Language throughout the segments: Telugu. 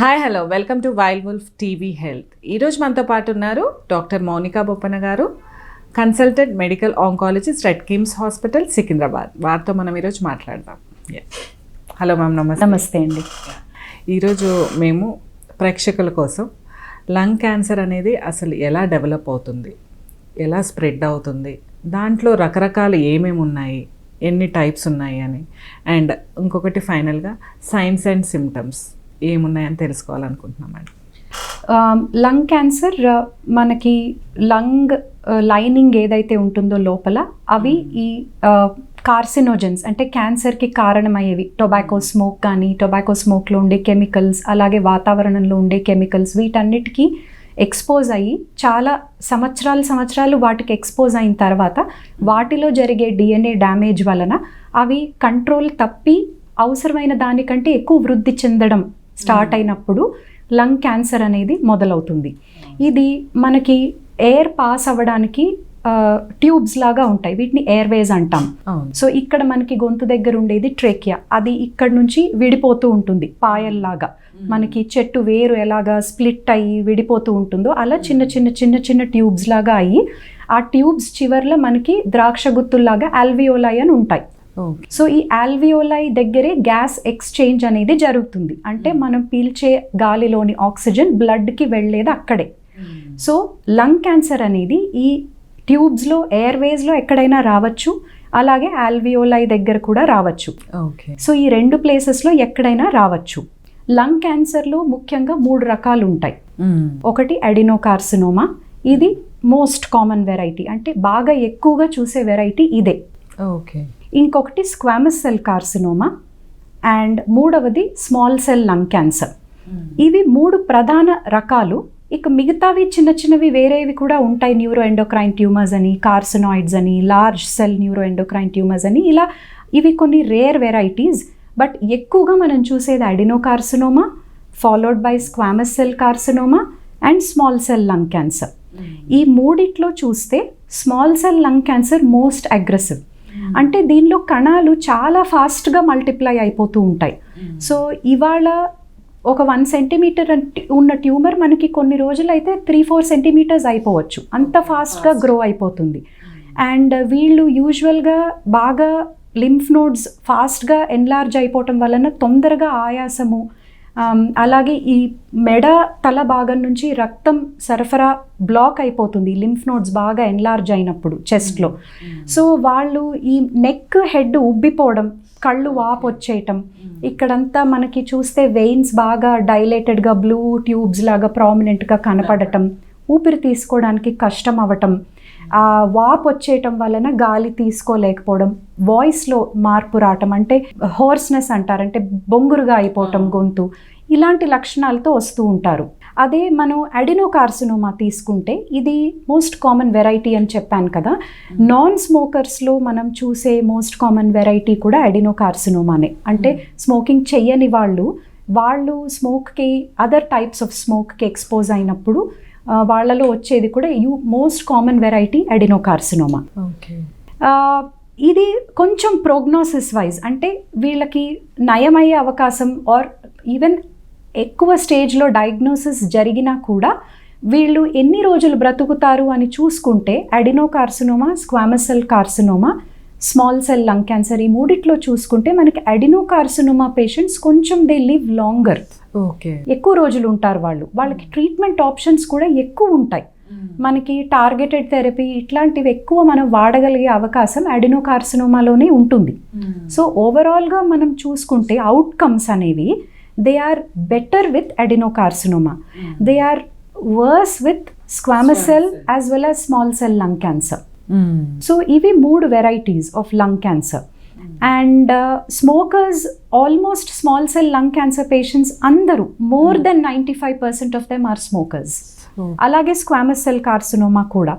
Hi hello welcome to wild wolf TV health. ఈరోజు మనతో పాటు ఉన్నారు డాక్టర్ మౌనికా బొప్పన గారు, consultant medical oncologist red KIMS hospital Secunderabad. వారితో మనం ఈరోజు మాట్లాడదాం. హలో మ్యామ్, నమస్తే. నమస్తే అండి. ఈరోజు మేము ప్రేక్షకుల కోసం లంగ్ క్యాన్సర్ అనేది అసలు ఎలా డెవలప్ అవుతుంది, ఎలా స్ప్రెడ్ అవుతుంది, దాంట్లో రకరకాలు ఏమేమి ఉన్నాయి, ఎన్ని టైప్స్ ఉన్నాయి అని, అండ్ ఇంకొకటి ఫైనల్గా సైన్స్ అండ్ సిమ్టమ్స్ ఏమున్నాయని తెలుసుకోవాలనుకుంటున్నామండి. లంగ్ క్యాన్సర్ మనకి లంగ్ లైనింగ్ ఏదైతే ఉంటుందో లోపల అవి ఈ కార్సినోజన్స్ అంటే క్యాన్సర్కి కారణమయ్యేవి టొబాకో స్మోక్ కానీ, టొబాకో స్మోక్లో ఉండే కెమికల్స్, అలాగే వాతావరణంలో ఉండే కెమికల్స్, వీటన్నిటికీ ఎక్స్పోజ్ అయ్యి చాలా సంవత్సరాలు వాటికి ఎక్స్పోజ్ అయిన తర్వాత వాటిలో జరిగే డిఎన్ఏ డ్యామేజ్ వలన అవి కంట్రోల్ తప్పి అవసరమైన దానికంటే ఎక్కువ వృద్ధి చెందడం స్టార్ట్ అయినప్పుడు లంగ్ క్యాన్సర్ అనేది మొదలవుతుంది. ఇది మనకి ఎయిర్ పాస్ అవ్వడానికి ట్యూబ్స్ లాగా ఉంటాయి, వీటిని ఎయిర్వేస్ అంటాం. సో ఇక్కడ మనకి గొంతు దగ్గర ఉండేది ట్రేకియా, అది ఇక్కడ నుంచి విడిపోతూ ఉంటుంది పాయల్లాగా. మనకి చెట్టు వేరు ఎలాగా స్ప్లిట్ అయ్యి విడిపోతూ ఉంటుందో అలా చిన్న ట్యూబ్స్ లాగా అయ్యి ఆ ట్యూబ్స్ చివర్లో మనకి ద్రాక్ష గుత్తుల్లాగా ఆల్వియోలై అని ఉంటాయి. సో ఈ ఆల్వియోలై దగ్గరే గ్యాస్ ఎక్స్చేంజ్ అనేది జరుగుతుంది. అంటే మనం పీల్చే గాలిలోని ఆక్సిజన్ బ్లడ్కి వెళ్ళేది అక్కడే. సో లంగ్ క్యాన్సర్ అనేది ఈ ట్యూబ్స్లో ఎయిర్వేస్లో ఎక్కడైనా రావచ్చు, అలాగే ఆల్వియోలై దగ్గర కూడా రావచ్చు. సో ఈ రెండు ప్లేసెస్లో ఎక్కడైనా రావచ్చు. లంగ్ క్యాన్సర్లో ముఖ్యంగా 3 రకాలు ఉంటాయి. ఒకటి అడినోకార్సినోమా, ఇది మోస్ట్ కామన్ వెరైటీ, అంటే బాగా ఎక్కువగా చూసే వెరైటీ ఇదే. ఇంకొకటి స్క్వామస్ సెల్ కార్సినోమా, అండ్ మూడవది స్మాల్ సెల్ లంగ్ క్యాన్సర్. ఇవి 3 ప్రధాన రకాలు. ఇక మిగతావి చిన్నవి వేరేవి కూడా ఉంటాయి. న్యూరో ఎండోక్రైన్ ట్యూమర్స్ అని, కార్సినాయిడ్స్ అని, large cell neuro endocrine tumours అని, ఇలా ఇవి కొన్ని రేర్ వెరైటీస్. బట్ ఎక్కువగా మనం చూసేది adenocarcinoma, followed by squamous cell carcinoma and small cell lung cancer. ఈ మూడిట్లో చూస్తే small cell lung cancer most aggressive. అంటే దీనిలో కణాలు చాలా ఫాస్ట్గా మల్టిప్లై అయిపోతూ ఉంటాయి. సో ఇవాళ ఒక 1 సెంటీమీటర్ ఉన్న ట్యూమర్ మనకి కొన్ని రోజులు అయితే 3-4 సెంటీమీటర్స్ అయిపోవచ్చు, అంత ఫాస్ట్గా గ్రో అయిపోతుంది. అండ్ వీళ్ళు యూజువల్గా బాగా లింఫ్ నోడ్స్ ఫాస్ట్గా ఎన్లార్జ్ అయిపోవటం వలన తొందరగా ఆయాసము, అలాగే ఈ మెడ తల భాగం నుంచి రక్తం సరఫరా బ్లాక్ అయిపోతుంది లింఫ్ నోడ్స్ బాగా ఎన్లార్జ్ అయినప్పుడు చెస్ట్లో. సో వాళ్ళు ఈ నెక్ హెడ్ ఉబ్బిపోవడం, కళ్ళు వాపు వచ్చేయటం, ఇక్కడంతా మనకి చూస్తే వెయిన్స్ బాగా డైలేటెడ్గా బ్లూ ట్యూబ్స్ లాగా ప్రామినెంట్గా కనపడటం, ఊపిరి తీసుకోవడానికి కష్టం అవ్వటం, వాపు వచ్చేయటం వలన గాలి తీసుకోలేకపోవడం, వాయిస్లో మార్పు రావటం, అంటే హోర్స్నెస్ అంటారు, అంటే బొంగురుగా అయిపోవటం గొంతు, ఇలాంటి లక్షణాలతో వస్తూ ఉంటారు. అదే మనం అడినోకార్సినోమా తీసుకుంటే ఇది మోస్ట్ కామన్ వెరైటీ అని చెప్పాను కదా. నాన్ స్మోకర్స్లో మనం చూసే మోస్ట్ కామన్ వెరైటీ కూడా అడినోకార్సినోమానే. అంటే స్మోకింగ్ చెయ్యని వాళ్ళు స్మోక్కి, అదర్ టైప్స్ ఆఫ్ స్మోక్కి ఎక్స్పోజ్ అయినప్పుడు వాళ్ళలో వచ్చేది కూడా మోస్ట్ కామన్ వెరైటీ అడినోకార్సినోమా. ఇది కొంచెం ప్రోగ్నోసిస్ వైజ్, అంటే వీళ్ళకి నయమయ్యే అవకాశం ఆర్ ఈవెన్ ఎక్కువ స్టేజ్లో డయాగ్నోసిస్ జరిగినా కూడా వీళ్ళు ఎన్ని రోజులు బ్రతుకుతారు అని చూసుకుంటే adenocarcinoma, squamous cell carcinoma, small cell lung cancer, ఈ మూడిట్లో చూసుకుంటే మనకి అడినోకార్సినోమా పేషెంట్స్ కొంచెం దే లివ్ లాంగర్, ఎక్కువ రోజులు ఉంటారు. వాళ్ళకి ట్రీట్మెంట్ ఆప్షన్స్ కూడా ఎక్కువ ఉంటాయి. మనకి టార్గెటెడ్ థెరపీ ఇట్లాంటివి ఎక్కువ మనం వాడగలిగే అవకాశం అడినోకార్సినోమాలోనే ఉంటుంది. సో ఓవరాల్గా మనం చూసుకుంటే అవుట్కమ్స్ అనేవి they are better with adenocarcinoma, they are worse with squamous cell as well as small cell lung cancer. So ఇవి 3 varieties of lung cancer. And smokers, almost small cell lung cancer patients అందరూ more than 95% of them are smokers. అలాగే స్క్వామస్ సెల్ కార్సినోమా కూడా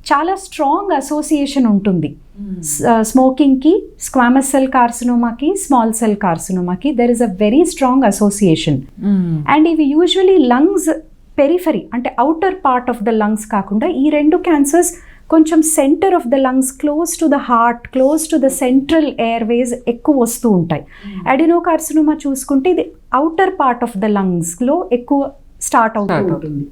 చాలా స్ట్రాంగ్ అసోసియేషన్ ఉంటుంది. స్మోకింగ్కి, స్క్వామస్ సెల్ కార్సినోమాకి, స్మాల్ సెల్ కార్సినోమాకి there is a very strong association. And ఇవి యూజువలీ లంగ్స్ పెరిఫరీ, అంటే outer part of the lungs కాకుండా ఈ 2 క్యాన్సర్స్ కొంచెం centre of the lungs close to the heart, close to the central Airways ఎక్కువ వస్తూ ఉంటాయి. అడినోకార్సినోమా చూసుకుంటే ఇది అవుటర్ పార్ట్ ఆఫ్ ద లంగ్స్లో ఎక్కువ స్టార్ట్ అవుతూ ఉంటుంది.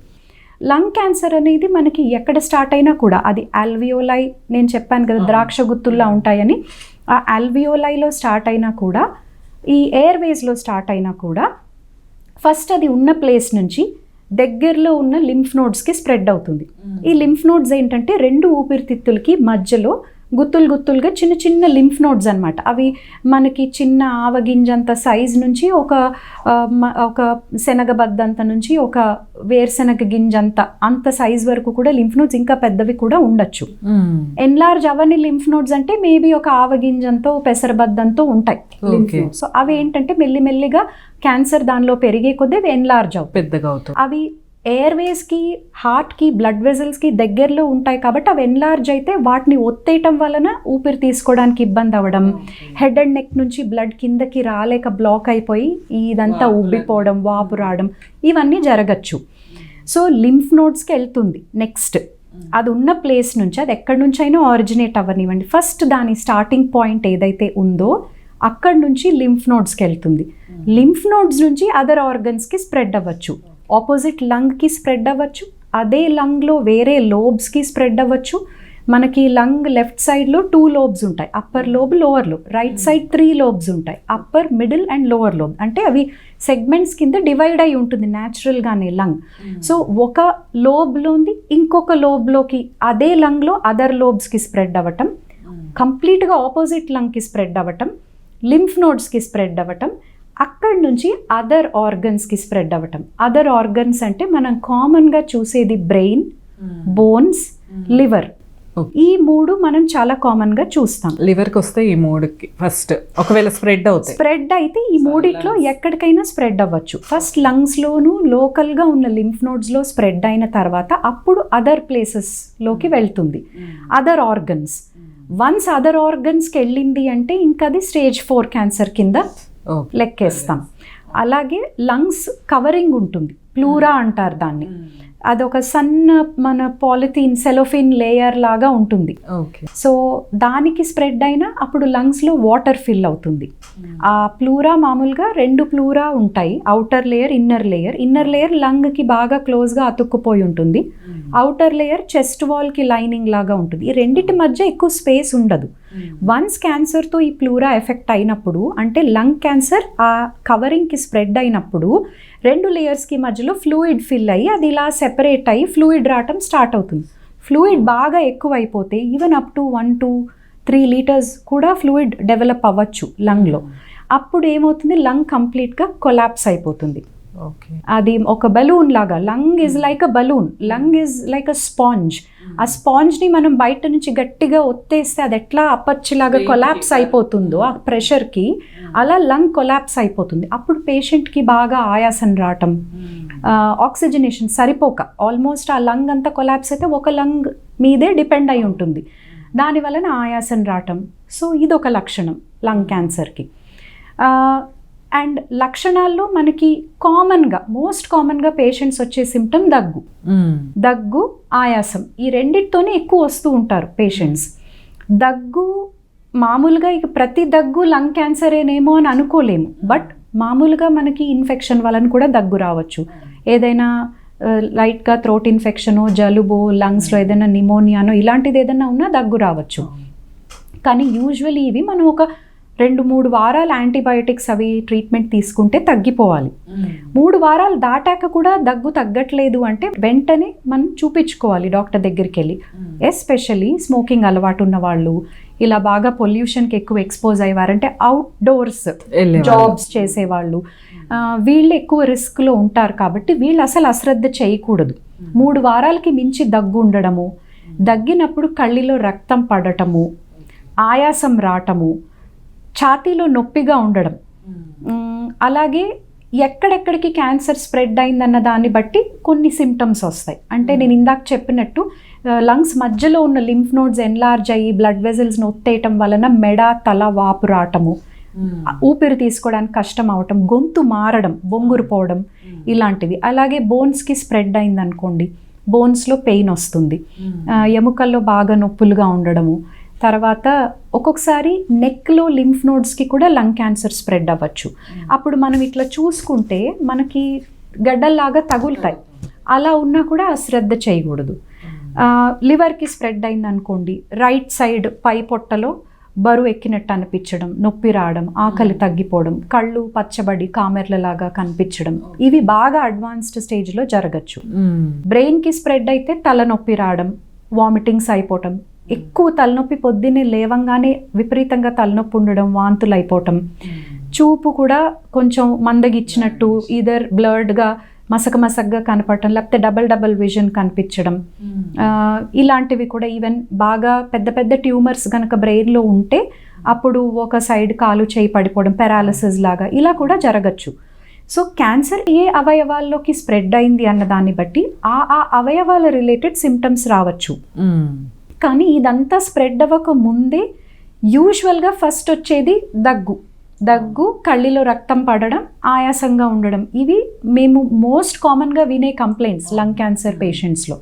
లంగ్ క్యాన్సర్ అనేది మనకి ఎక్కడ స్టార్ట్ అయినా కూడా, అది ఆల్వియోలై, నేను చెప్పాను కదా ద్రాక్ష గుత్తుల్లా ఉంటాయని, ఆ ఆల్వియోలైలో స్టార్ట్ అయినా కూడా, ఈ ఎయిర్వేస్లో స్టార్ట్ అయినా కూడా ఫస్ట్ అది ఉన్న ప్లేస్ నుంచి దగ్గరలో ఉన్న లింఫ్ నోడ్స్కి స్ప్రెడ్ అవుతుంది. ఈ లింఫ్ నోడ్స్ ఏంటంటే 2 ఊపిరితిత్తులకి మధ్యలో గుత్తులుగా చిన్న చిన్న లింఫ్ నోడ్స్ అనమాట. అవి మనకి చిన్న ఆవగింజంత సైజ్ నుంచి ఒక శనగబద్దంత నుంచి ఒక వేరుశనగ గింజంత అంత సైజ్ వరకు కూడా లింఫ్ నోడ్స్, ఇంకా పెద్దవి కూడా ఉండొచ్చు. ఎన్లార్జ్ అవని లింఫ్ నోడ్స్ అంటే మేబీ ఒక ఆవగింజంతో పెసరబద్దంతో ఉంటాయి. సో అవి ఏంటంటే మెల్లిమెల్లిగా క్యాన్సర్ దానిలో పెరిగే కొద్దీ అవి ఎన్లార్జ్ అవుతాయి, పెద్దగా అవుతాయి. అవి ఎయిర్వేస్కి, హార్ట్కి, బ్లడ్ వెజల్స్కి దగ్గరలో ఉంటాయి కాబట్టి అవి ఎన్లార్జ్ అయితే వాటిని ఒత్తేయటం వలన ఊపిరి తీసుకోవడానికి ఇబ్బంది అవ్వడం, హెడ్ అండ్ నెక్ నుంచి బ్లడ్ కిందకి రాలేక బ్లాక్ అయిపోయి ఇదంతా ఉబ్బిపోవడం, వాపు రావడం, ఇవన్నీ జరగచ్చు. సో లింఫ్ నోడ్స్కి వెళ్తుంది నెక్స్ట్. అది ఉన్న ప్లేస్ నుంచి, అది ఎక్కడి నుంచి అయినా ఆరిజినేట్ అవ్వనివ్వండి, ఫస్ట్ దాని స్టార్టింగ్ పాయింట్ ఏదైతే ఉందో అక్కడి నుంచి లింఫ్ నోడ్స్కి వెళ్తుంది. లింఫ్ నోడ్స్ నుంచి అదర్ ఆర్గన్స్కి స్ప్రెడ్ అవ్వచ్చు. ఆపోజిట్ లంగ్కి స్ప్రెడ్ అవ్వచ్చు, అదే లంగ్లో వేరే లోబ్స్కి స్ప్రెడ్ అవ్వచ్చు. మనకి లంగ్ లెఫ్ట్ సైడ్లో 2 లోబ్స్ ఉంటాయి, upper lobe, lower lobe. Right side 3 lobes ఉంటాయి, upper, middle and lower lobe. అంటే అవి సెగ్మెంట్స్ కింద డివైడ్ అయి ఉంటుంది న్యాచురల్గానే లంగ్. సో ఒక లోబ్లోంది ఇంకొక లోబ్లోకి, అదే లంగ్లో అదర్ లోబ్స్కి స్ప్రెడ్ అవ్వటం, కంప్లీట్గా ఆపోజిట్ లంగ్కి స్ప్రెడ్ అవ్వటం, లింఫ్ నోడ్స్కి స్ప్రెడ్ అవ్వటం, అక్కడి నుంచి అదర్ ఆర్గన్స్కి స్ప్రెడ్ అవ్వటం. అదర్ ఆర్గన్స్ అంటే మనం కామన్గా చూసేది బ్రెయిన్, బోన్స్, లివర్. ఈ 3 మనం చాలా కామన్గా చూస్తాం. లివర్కి వస్తే ఈ 3కి ఫస్ట్ ఒకవేళ స్ప్రెడ్ అయితే ఈ 3 ఎక్కడికైనా స్ప్రెడ్ అవ్వచ్చు. ఫస్ట్ లంగ్స్లోను లోకల్గా ఉన్న లింఫ్ నోడ్స్లో స్ప్రెడ్ అయిన తర్వాత అప్పుడు అదర్ ప్లేసెస్లోకి వెళ్తుంది, అదర్ ఆర్గన్స్. వన్స్ అదర్ ఆర్గన్స్కి వెళ్ళింది అంటే ఇంకా అది స్టేజ్ 4 క్యాన్సర్ కింద లెక్కేస్తాం. అలాగే లంగ్స్ కవరింగ్ ఉంటుంది, ప్లూరా అంటారు దాన్ని. అదొక సన్న మన పాలిథీన్, సెలోఫిన్ లేయర్ లాగా ఉంటుంది. సో దానికి స్ప్రెడ్ అయినా అప్పుడు లంగ్స్లో వాటర్ ఫిల్ అవుతుంది. ఆ ప్లూరా మామూలుగా 2 ప్లూరా ఉంటాయి, outer layer, inner layer. Inner layer లంగ్కి బాగా క్లోజ్గా అతుక్కుపోయి ఉంటుంది, అవుటర్ లేయర్ చెస్ట్ వాల్కి లైనింగ్ లాగా ఉంటుంది. ఈ రెండింటి మధ్య ఎక్కువ స్పేస్ ఉండదు. వన్స్ క్యాన్సర్తో ఈ ప్లూరా ఎఫెక్ట్ అయినప్పుడు, అంటే లంగ్ క్యాన్సర్ ఆ కవరింగ్కి స్ప్రెడ్ అయినప్పుడు 2 లేయర్స్కి మధ్యలో ఫ్లూయిడ్ ఫిల్ అయ్యి అది ఇలా సెపరేట్ అయ్యి ఫ్లూయిడ్ రావటం స్టార్ట్ అవుతుంది. ఫ్లూయిడ్ బాగా ఎక్కువ అయిపోతే even up to 1 to 3 litres కూడా ఫ్లూయిడ్ డెవలప్ అవ్వచ్చు లంగ్లో. అప్పుడు ఏమవుతుంది, లంగ్ కంప్లీట్గా కొలాప్స్ అయిపోతుంది. అది ఒక బలూన్ లాగా. Lung is like a balloon, lung is like a sponge. ఆ స్పాంజ్ని మనం బయట నుంచి గట్టిగా ఒత్తేస్తే అది ఎట్లా అపచ్చిలాగా కొలాప్స్ అయిపోతుందో ఆ ప్రెషర్కి, అలా లంగ్ కొలాప్స్ అయిపోతుంది. అప్పుడు పేషెంట్కి బాగా ఆయాసం రావటం, ఆక్సిజనేషన్ సరిపోక ఆల్మోస్ట్ ఆ లంగ్ అంతా కొలాప్స్ అయితే ఒక లంగ్ మీదే డిపెండ్ అయి ఉంటుంది, దాని వలన ఆయాసం రావటం. సో ఇదొక లక్షణం లంగ్ క్యాన్సర్కి. అండ్ లక్షణాల్లో మనకి మోస్ట్ కామన్గా పేషెంట్స్ వచ్చే సిమ్టమ్ దగ్గు, ఆయాసం. ఈ రెండిటితోనే ఎక్కువ వస్తూ ఉంటారు పేషెంట్స్. దగ్గు మామూలుగా ఇక ప్రతి దగ్గు లంగ్ క్యాన్సరేనేమో అని అనుకోలేము, బట్ మామూలుగా మనకి ఇన్ఫెక్షన్ వలన కూడా దగ్గు రావచ్చు. ఏదైనా లైట్గా థ్రోట్ ఇన్ఫెక్షనో, జలుబో, లంగ్స్లో ఏదైనా నిమోనియానో ఇలాంటిది ఏదైనా ఉన్నా దగ్గు రావచ్చు. కానీ యూజువల్లీ ఇవి మనం ఒక 2-3 వారాలు యాంటీబయాటిక్స్ అవి ట్రీట్మెంట్ తీసుకుంటే తగ్గిపోవాలి. 3 వారాలు దాటాక కూడా దగ్గు తగ్గట్లేదు అంటే వెంటనే మనం చూపించుకోవాలి డాక్టర్ దగ్గరికి వెళ్ళి. ఎస్పెషల్లీ స్మోకింగ్ అలవాటు ఉన్న వాళ్ళు, ఇలా బాగా పొల్యూషన్కి ఎక్కువ ఎక్స్పోజ్ అయ్యేవారంటే అవుట్డోర్స్ జాబ్స్ చేసేవాళ్ళు, వీళ్ళు ఎక్కువ రిస్క్లో ఉంటారు కాబట్టి వీళ్ళు అసలు అశ్రద్ధ చేయకూడదు. 3 వారాలకి మించి దగ్గు ఉండడము, దగ్గినప్పుడు కళ్ళిలో రక్తం పడటము, ఆయాసం రావటము, ఛాతీలో నొప్పిగా ఉండడం, అలాగే ఎక్కడెక్కడికి క్యాన్సర్ స్ప్రెడ్ అయిందన్న దాన్ని బట్టి కొన్ని సిమ్టమ్స్ వస్తాయి. అంటే నేను ఇందాక చెప్పినట్టు లంగ్స్ మధ్యలో ఉన్న లింఫ్ నోడ్స్ ఎన్లార్జ్ అయ్యి బ్లడ్ వెజల్స్ని ఒత్తేయటం వలన మెడ, తల వాపు రావటము, ఊపిరి తీసుకోవడానికి కష్టం అవటం, గొంతు మారడం, బొంగురు పోవడం ఇలాంటివి. అలాగే బోన్స్కి స్ప్రెడ్ అయిందనుకోండి, బోన్స్లో పెయిన్ వస్తుంది, ఎముకల్లో బాగా నొప్పులుగా ఉండడము, తర్వాత ఒక్కొక్కసారి నెక్లో లింఫ్ నోడ్స్కి కూడా లంగ్ క్యాన్సర్ స్ప్రెడ్ అవ్వచ్చు. అప్పుడు మనం ఇట్లా చూసుకుంటే మనకి గడ్డల్లాగా తగులుతాయి, అలా ఉన్నా కూడా అశ్రద్ధ చేయకూడదు. లివర్కి స్ప్రెడ్ అయింది అనుకోండి, రైట్ సైడ్ పై పొట్టలో బరువు ఎక్కినట్టు అనిపించడం, నొప్పి రావడం, ఆకలి తగ్గిపోవడం, కళ్ళు పచ్చబడి కామెర్లలాగా కనిపించడం, ఇవి బాగా అడ్వాన్స్డ్ స్టేజ్లో జరగచ్చు. బ్రెయిన్కి స్ప్రెడ్ అయితే తలనొప్పి రావడం, వామిటింగ్స్ అయిపోవటం, ఎక్కువ తలనొప్పి, పొద్దున్నే లేవంగానే విపరీతంగా తలనొప్పి ఉండడం, వాంతులు అయిపోవటం, చూపు కూడా కొంచెం మందగిచ్చినట్టు, ఈదర్ బ్లర్డ్గా మసకగా కనపడటం, లేకపోతే డబల్ విజన్ కనిపించడం, ఇలాంటివి కూడా. ఈవెన్ బాగా పెద్ద పెద్ద ట్యూమర్స్ కనుక బ్రెయిన్లో ఉంటే అప్పుడు ఒక సైడ్ కాలు చేయి పడిపోవడం, పెరాలసిస్ లాగా ఇలా కూడా జరగచ్చు. సో క్యాన్సర్ ఏ అవయవాల్లోకి స్ప్రెడ్ అయింది అన్న దాన్ని బట్టి ఆ అవయవాల రిలేటెడ్ సిమ్టమ్స్ రావచ్చు. కానీ ఇదంతా స్ప్రెడ్ అవ్వక ముందే యూజువల్గా ఫస్ట్ వచ్చేది దగ్గు, కళ్ళలో రక్తం పడడం, ఆయాసంగా ఉండడం, ఇవి మేము మోస్ట్ కామన్గా వినే కంప్లైంట్స్ లంగ్ క్యాన్సర్ పేషెంట్స్లో.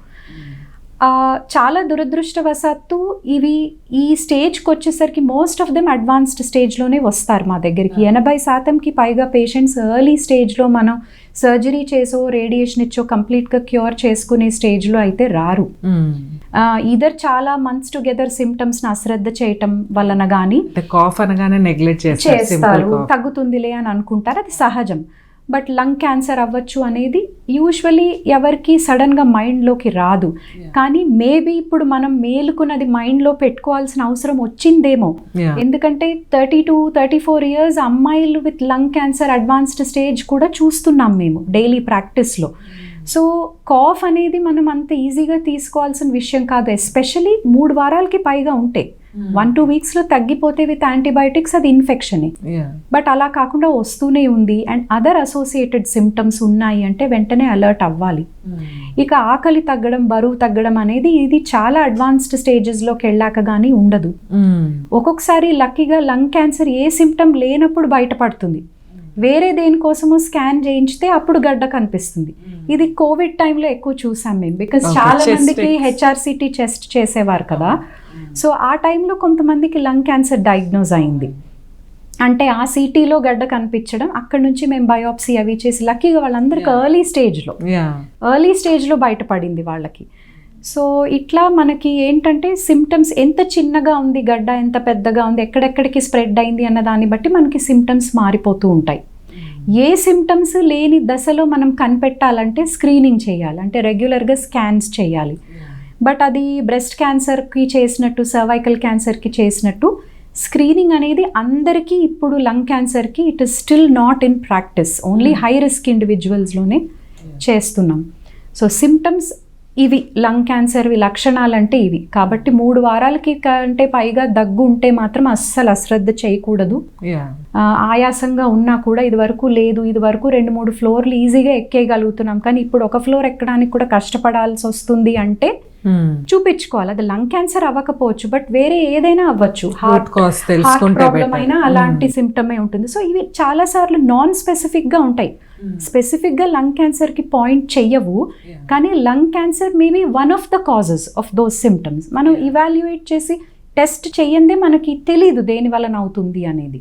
చాలా దురదృష్టవశాత్తు ఇవి ఈ స్టేజ్కి వచ్చేసరికి మోస్ట్ ఆఫ్ దెమ్ అడ్వాన్స్డ్ స్టేజ్లోనే వస్తారు మా దగ్గరికి. 80%కి పైగా పేషెంట్స్ ఎర్లీ స్టేజ్లో మనం సర్జరీ చేసో రేడియేషన్ ఇచ్చో కంప్లీట్గా క్యూర్ చేసుకునే స్టేజ్లో అయితే రారు. ఈదర్ చాలా మంత్స్ టుగెదర్ సిమ్టమ్స్ని అశ్రద్ధ చేయటం వలన కానీ, కాఫ్ అనగానే నెగ్లెక్ట్ చేస్తారు, తగ్గుతుందిలే అని అనుకుంటారు, అది సహజం. బట్ లంగ్ క్యాన్సర్ అవ్వచ్చు అనేది యూజువలీ ఎవరికి సడన్గా మైండ్లోకి రాదు. కానీ మేబీ ఇప్పుడు మనం మేలుకున్నది మైండ్లో పెట్టుకోవాల్సిన అవసరం వచ్చిందేమో. ఎందుకంటే 32-34 ఇయర్స్ అమ్మాయిలు with lung cancer advanced stage కూడా చూస్తున్నాం మేము డైలీ ప్రాక్టీస్లో. సో కాఫ్ అనేది మనం అంత ఈజీగా తీసుకోవాల్సిన విషయం కాదు, ఎస్పెషలీ 3 వారాలకి పైగా ఉంటే. 1-2 వీక్స్లో తగ్గిపోతే విత్ యాంటీబయాటిక్స్ అది ఇన్ఫెక్షనే. బట్ అలా కాకుండా వస్తూనే ఉంది అండ్ అదర్ అసోసియేటెడ్ సిమ్టమ్స్ ఉన్నాయి అంటే వెంటనే అలర్ట్ అవ్వాలి. ఇక ఆకలి తగ్గడం, బరువు తగ్గడం అనేది ఇది చాలా అడ్వాన్స్డ్ స్టేజెస్లోకి వెళ్ళాక కానీ ఉండదు. ఒక్కొక్కసారి లక్కీగా లంగ్ క్యాన్సర్ ఏ సిమ్టమ్ లేనప్పుడు బయటపడుతుంది, వేరే దేనికోసమో స్కాన్ చేయించితే అప్పుడు గడ్డ కనిపిస్తుంది. ఇది కోవిడ్ టైంలో ఎక్కువ చూసాం మేము, బికాస్ చాలా మందికి హెచ్ఆర్సిటీ టెస్ట్ చేసేవారు కదా. సో ఆ టైంలో కొంతమందికి లంగ్ క్యాన్సర్ డయాగ్నోజ్ అయింది. అంటే ఆ సిటీలో గడ్డ కనిపించడం, అక్కడ నుంచి మేము బయోప్సీ అవి చేసి లక్కీగా వాళ్ళందరికీ ఎర్లీ స్టేజ్లో బయటపడింది వాళ్ళకి. సో ఇట్లా మనకి ఏంటంటే సిమ్టమ్స్ ఎంత చిన్నగా ఉంది గడ్డ, ఎంత పెద్దగా ఉంది, ఎక్కడెక్కడికి స్ప్రెడ్ అయింది అన్న దాన్ని బట్టి మనకి సిమ్టమ్స్ మారిపోతూ ఉంటాయి. ఏ సిమ్టమ్స్ లేని దశలో మనం కనిపెట్టాలంటే స్క్రీనింగ్ చేయాలి, అంటే రెగ్యులర్గా స్కాన్స్ చేయాలి. బట్ అది బ్రెస్ట్ క్యాన్సర్కి చేసినట్టు, సర్వైకల్ క్యాన్సర్కి చేసినట్టు స్క్రీనింగ్ అనేది అందరికీ ఇప్పుడు లంగ్ క్యాన్సర్కి it is still not in practice, only high risk ఇండివిజువల్స్లోనే చేస్తున్నాం. సో సిమ్టమ్స్ ఇవి లంగ్ క్యాన్సర్వి లక్షణాలు అంటే ఇవి. కాబట్టి 3 వారాలకి కంటే పైగా దగ్గు ఉంటే మాత్రం అస్సలు అశ్రద్ధ చేయకూడదు. ఆయాసంగా ఉన్నా కూడా ఇది వరకు 2-3 ఫ్లోర్లు ఈజీగా ఎక్కేయగలుగుతున్నాం, కానీ ఇప్పుడు ఒక ఫ్లోర్ ఎక్కడానికి కూడా కష్టపడాల్సి వస్తుంది అంటే చూపించుకోవాలి. అది లంగ్ క్యాన్సర్ అవ్వకపోవచ్చు, బట్ వేరే ఏదైనా అవ్వచ్చు, హార్ట్ ప్రాబ్లం అయినా అలాంటి సిమ్టమే ఉంటుంది. సో ఇవి చాలా సార్లు నాన్ స్పెసిఫిక్ గా ఉంటాయి, స్పెసిఫిక్ గా లంగ్ క్యాన్సర్ కి పాయింట్ చెయ్యవు. కానీ lung cancer maybe one of the causes of those symptoms. మనం ఇవాల్యుయేట్ చేసి టెస్ట్ చెయ్యందే మనకి తెలీదు దేని వలన అవుతుంది అనేది.